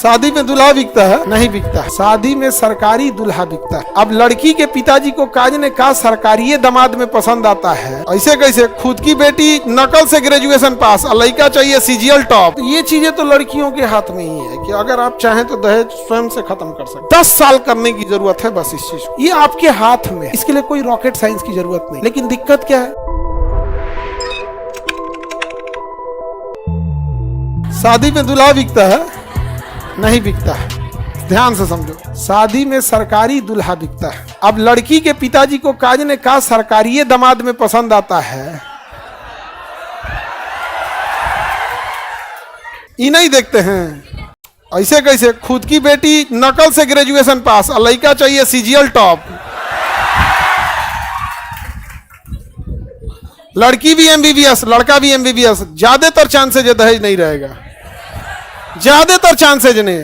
शादी में दूल्हा बिकता है? नहीं बिकता। शादी में सरकारी दूल्हा बिकता है। अब लड़की के पिताजी को काज ने कहा सरकारी दामाद में पसंद आता है, ऐसे कैसे? खुद की बेटी नकल से ग्रेजुएशन पास और लड़का चाहिए सीजीएल टॉप। ये चीजें तो लड़कियों के हाथ में ही है कि अगर आप चाहें तो दहेज स्वयं से खत्म कर सकते। 10 साल करने की जरूरत है बस इस चीज को, ये आपके हाथ में। इसके लिए कोई रॉकेट साइंस की जरूरत नहीं। लेकिन दिक्कत क्या है? शादी में दूल्हा बिकता है? नहीं बिकता है। ध्यान से समझो, शादी में सरकारी दूल्हा बिकता है। अब लड़की के पिताजी को काज ने कहा सरकारी दामाद में पसंद आता है, ये नहीं देखते हैं। ऐसे कैसे? खुद की बेटी नकल से ग्रेजुएशन पास और लड़का चाहिए सीजीएल टॉप। लड़की भी एमबीबीएस, लड़का भी एमबीबीएस। ज्यादातर चांसेज दहेज नहीं रहेगा, ज्यादातर चांसेज ने।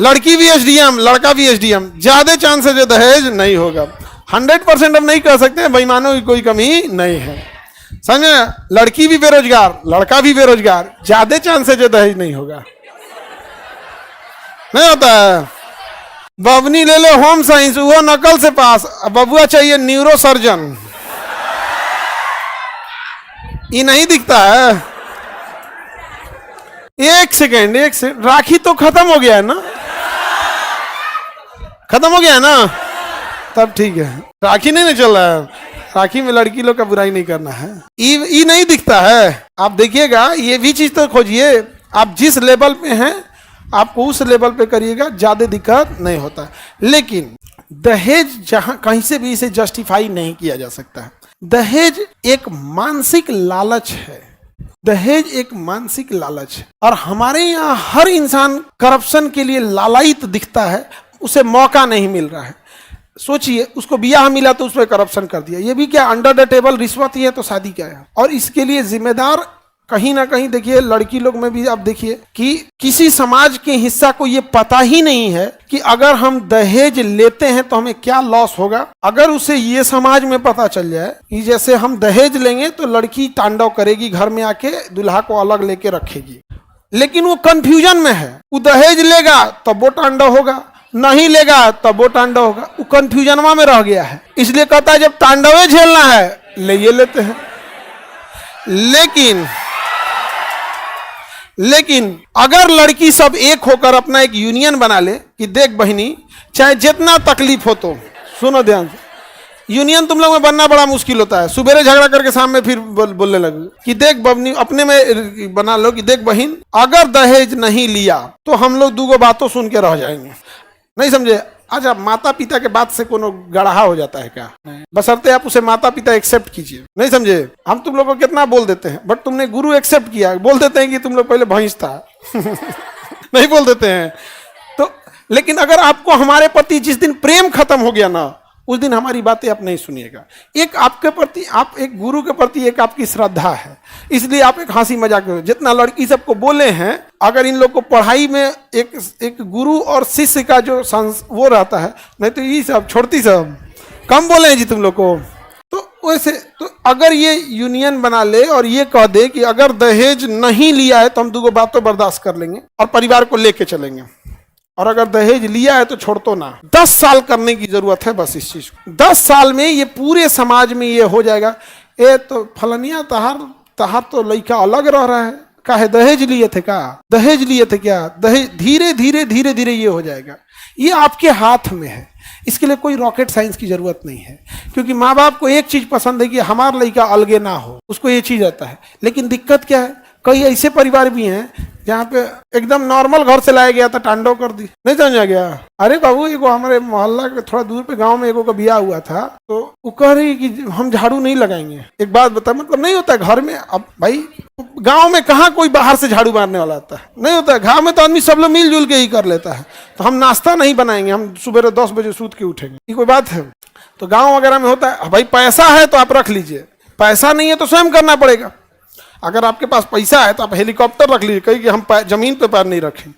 लड़की भी एसडीएम, लड़का भी एसडीएम, ज्यादा चांसेज दहेज नहीं होगा। 100% हम नहीं कह सकते, बेईमानों की कोई कमी नहीं है, समझे? लड़की भी बेरोजगार, लड़का भी बेरोजगार, ज्यादा चांसेज दहेज नहीं होगा। नहीं होता है। बबनी ले लो होम साइंस, वो नकल से पास, बबुआ चाहिए न्यूरो सर्जन, ये नहीं दिखता है। एक सेकेंड, राखी तो खत्म हो गया है ना? खत्म हो गया है ना? तब ठीक है। राखी नहीं चल रहा है। राखी में लड़की लोग का बुराई नहीं करना है। ये नहीं दिखता है। आप देखिएगा, ये भी चीज तो खोजिए। आप जिस लेवल पे हैं आपको उस लेवल पे करिएगा, ज्यादा दिक्कत नहीं होता। लेकिन दहेज जहां कहीं से भी इसे जस्टिफाई नहीं किया जा सकता है। दहेज एक मानसिक लालच है। दहेज एक मानसिक लालच है और हमारे यहाँ हर इंसान करप्शन के लिए लालायित दिखता है, उसे मौका नहीं मिल रहा है। सोचिए, उसको ब्याह मिला तो उस पर करप्शन कर दिया। ये भी क्या अंडर द टेबल रिश्वत ही है, तो शादी क्या है? और इसके लिए जिम्मेदार कहीं ना कहीं देखिए लड़की लोग में भी आप देखिए कि किसी समाज के हिस्सा को ये पता ही नहीं है कि अगर हम दहेज लेते हैं तो हमें क्या लॉस होगा। अगर उसे ये समाज में पता चल जाए कि जैसे हम दहेज लेंगे तो लड़की तांडव करेगी, घर में आके दूल्हा को अलग लेके रखेगी, लेकिन वो कंफ्यूजन में है। वो दहेज लेगा तब वो तांडव होगा, नहीं लेगा तब वो तांडव होगा। वो कंफ्यूजन में रह गया है, इसलिए कहता है जब तांडवे झेलना है ले ये लेते हैं। लेकिन अगर लड़की सब एक होकर अपना एक यूनियन बना ले कि देख बहिनी, चाहे जितना तकलीफ हो तो, सुनो ध्यान से, यूनियन तुम लोग में बनना बड़ा मुश्किल होता है। सुबेरे झगड़ा करके सामने फिर बोलने लगे कि देख बबनी, अपने में बना लो कि देख बहिन, अगर दहेज नहीं लिया तो हम लोग दूगो बातों सुन के रह जाएंगे। नहीं समझे? अच्छा, माता पिता के बात से कोनो गड़हा हो जाता है क्या? बशर्ते आप उसे माता पिता एक्सेप्ट कीजिए। नहीं समझे? हम तुम लोग को कितना बोल देते हैं, बट तुमने गुरु एक्सेप्ट किया, बोल देते हैं कि तुम लोग पहले भैंस था। नहीं बोल देते हैं तो। लेकिन अगर आपको हमारे प्रति जिस दिन प्रेम खत्म हो गया ना, उस दिन हमारी बातें आप नहीं सुनिएगा। एक आपके प्रति, आप एक गुरु के प्रति एक आपकी श्रद्धा है, इसलिए आप एक हंसी मजाक में जितना लड़की सबको बोले हैं, अगर इन लोग को पढ़ाई में एक गुरु और शिष्य का जो वो रहता है, नहीं तो ये सब छोड़ती सब कम बोले हैं जी तुम लोग को। तो वैसे तो अगर ये यूनियन बना ले और ये कह दे कि अगर दहेज नहीं लिया है तो हम दूगो बातों बर्दाश्त कर लेंगे और परिवार को लेके चलेंगे, और अगर दहेज लिया है तो छोड़ तो ना। 10 साल करने की जरूरत है बस इस चीज को। 10 साल में ये पूरे समाज में ये हो जाएगा। ए तो फलनिया तहार तो लड़का अलग रह रहा है, काहे दहेज लिए थे? का दहेज लिए थे क्या? दहेज धीरे धीरे ये हो जाएगा। ये आपके हाथ में है। इसके लिए कोई रॉकेट साइंस की जरूरत नहीं है, क्योंकि माँ बाप को एक चीज पसंद है कि हमारा लड़का अलगे ना हो, उसको ये चीज आता है। लेकिन दिक्कत क्या है, कई ऐसे परिवार भी हैं जहाँ पे एकदम नॉर्मल घर से लाया गया था, तांडव कर दी। नहीं समझा गया? अरे बाबू, एगो हमारे मोहल्ला के थोड़ा दूर पे गांव में एगो का ब्याह हुआ था, तो वो कह रही कि हम झाड़ू नहीं लगाएंगे। एक बात बता, मतलब नहीं होता है घर में। अब भाई गांव में कहाँ कोई बाहर से झाड़ू मारने वाला आता है? नहीं होता है। गाँव में तो आदमी सब लोग मिलजुल के ही कर लेता है। तो हम नाश्ता नहीं बनाएंगे, हम सुबह 10 बजे सूत के उठेंगे, ये कोई बात है? तो गाँव वगैरह में होता है भाई पैसा है तो आप रख लीजिए, पैसा नहीं है तो स्वयं करना पड़ेगा। अगर आपके पास पैसा है तो आप हेलीकॉप्टर रख लीजिए, कहीं कि हम जमीन पे पैर नहीं रखें।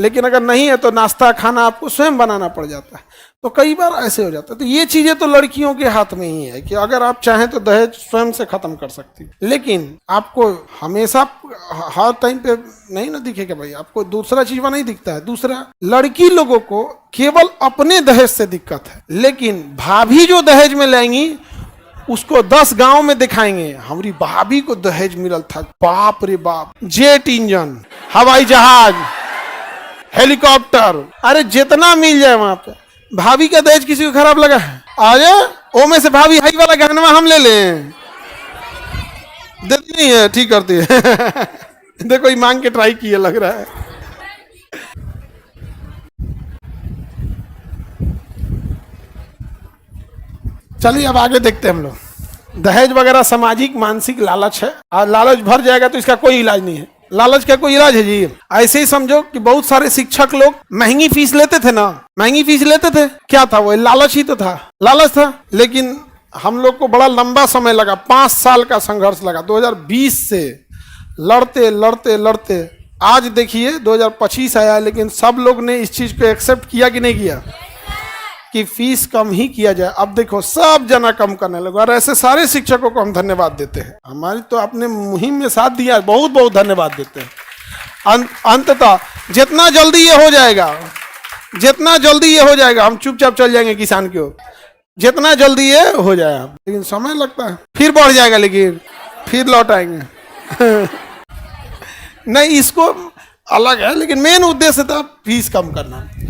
लेकिन अगर नहीं है तो नाश्ता खाना आपको स्वयं बनाना पड़ जाता है, तो कई बार ऐसे हो जाता है। तो ये चीजें तो लड़कियों के हाथ में ही है कि अगर आप चाहें तो दहेज स्वयं से खत्म कर सकती है, लेकिन आपको हमेशा हर टाइम पे नहीं ना दिखेगा भाई, आपको दूसरा चीज नहीं दिखता है। दूसरा, लड़की लोगों को केवल अपने दहेज से दिक्कत है, लेकिन भाभी जो दहेज में लेंगी उसको 10 गांव में दिखाएंगे हमारी भाभी को दहेज मिलल था, बाप रे बाप, जेट इंजन, हवाई जहाज, हेलीकॉप्टर, अरे जितना मिल जाए वहां पे। भाभी का दहेज किसी को खराब लगा है? आजा ओ में से भाभी हाई वाला गहनवा हम ले लें, देती नहीं है, ठीक करती है। देखो ये मांग के ट्राई किए लग रहा है। चलिए अब आगे देखते हैं हम लोग। दहेज वगैरह सामाजिक मानसिक लालच है, और लालच भर जाएगा तो इसका कोई इलाज नहीं है। लालच का कोई इलाज है जी? ऐसे ही समझो कि बहुत सारे शिक्षक लोग महंगी फीस लेते थे ना, महंगी फीस लेते थे, क्या था वो? लालच ही तो था, लालच था। लेकिन हम लोग को बड़ा लंबा समय लगा, 5 साल का संघर्ष लगा, 2020 से लड़ते लड़ते लड़ते आज देखिए 2025 आया, लेकिन सब लोग ने इस चीज को एक्सेप्ट किया कि नहीं किया कि फीस कम ही किया जाए। अब देखो सब जना कम करने लगे, और ऐसे सारे शिक्षकों को हम धन्यवाद देते हैं। हमारी तो आपने मुहिम में साथ दिया, बहुत बहुत धन्यवाद देते हैं। अंततः जितना जल्दी ये हो जाएगा, जितना जल्दी ये हो जाएगा, हम चुपचाप चल जाएंगे किसान की ओर, जितना जल्दी ये हो जाएगा। लेकिन समय लगता है, फिर बढ़ जाएगा, लेकिन फिर लौट आएंगे। नहीं, इसको अलग है, लेकिन मेन उद्देश्य था फीस कम करना।